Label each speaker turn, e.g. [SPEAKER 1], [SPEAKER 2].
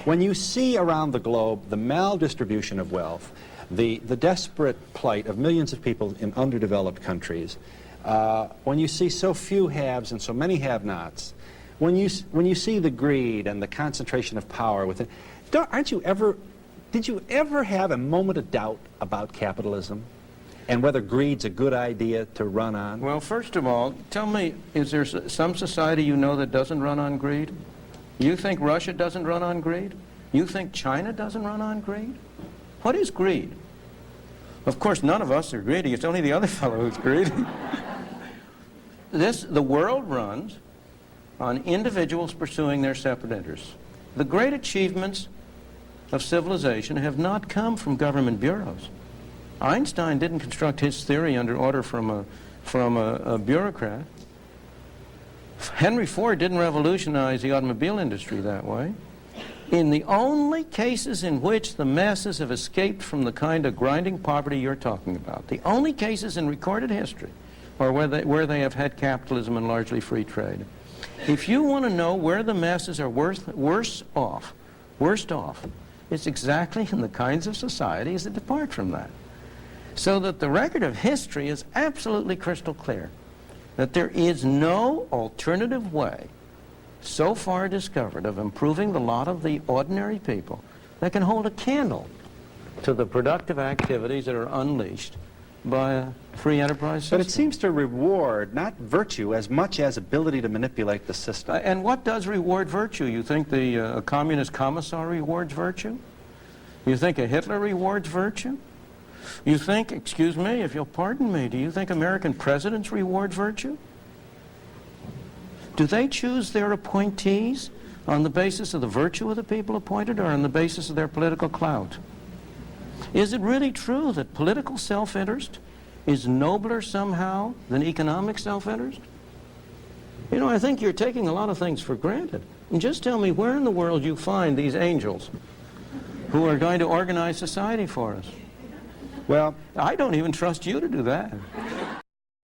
[SPEAKER 1] When you see around the globe the maldistribution of wealth, the desperate plight of millions of people in underdeveloped countries, when you see so few haves and so many have-nots, when you see the greed and the concentration of power within, did you ever have a moment of doubt about capitalism and whether greed's a good idea to run on?
[SPEAKER 2] Well, first of all, tell me, is there some society you know that doesn't run on greed? You think Russia doesn't run on greed? You think China doesn't run on greed? What is greed? Of course, none of us are greedy. It's only the other fellow who's greedy. The world runs on individuals pursuing their separate interests. The great achievements of civilization have not come from government bureaus. Einstein didn't construct his theory under order from a bureaucrat. Henry Ford didn't revolutionize the automobile industry that way. In the only cases in which the masses have escaped from the kind of grinding poverty you're talking about, the only cases in recorded history are where they have had capitalism and largely free trade. If you want to know where the masses are worst off, it's exactly in the kinds of societies that depart from that. So that the record of history is absolutely crystal clear, that there is no alternative way so far discovered of improving the lot of the ordinary people that can hold a candle to the productive activities that are unleashed by a free enterprise system.
[SPEAKER 1] But it seems to reward not virtue as much as ability to manipulate the system.
[SPEAKER 2] And what does reward virtue? You think a communist commissar rewards virtue? You think a Hitler rewards virtue? You think, excuse me, if you'll pardon me, do you think American presidents reward virtue? Do they choose their appointees on the basis of the virtue of the people appointed or on the basis of their political clout? Is it really true that political self-interest is nobler somehow than economic self-interest? You know, I think you're taking a lot of things for granted. And just tell me where in the world you find these angels who are going to organize society for us.
[SPEAKER 1] Well,
[SPEAKER 2] I don't even trust you to do that.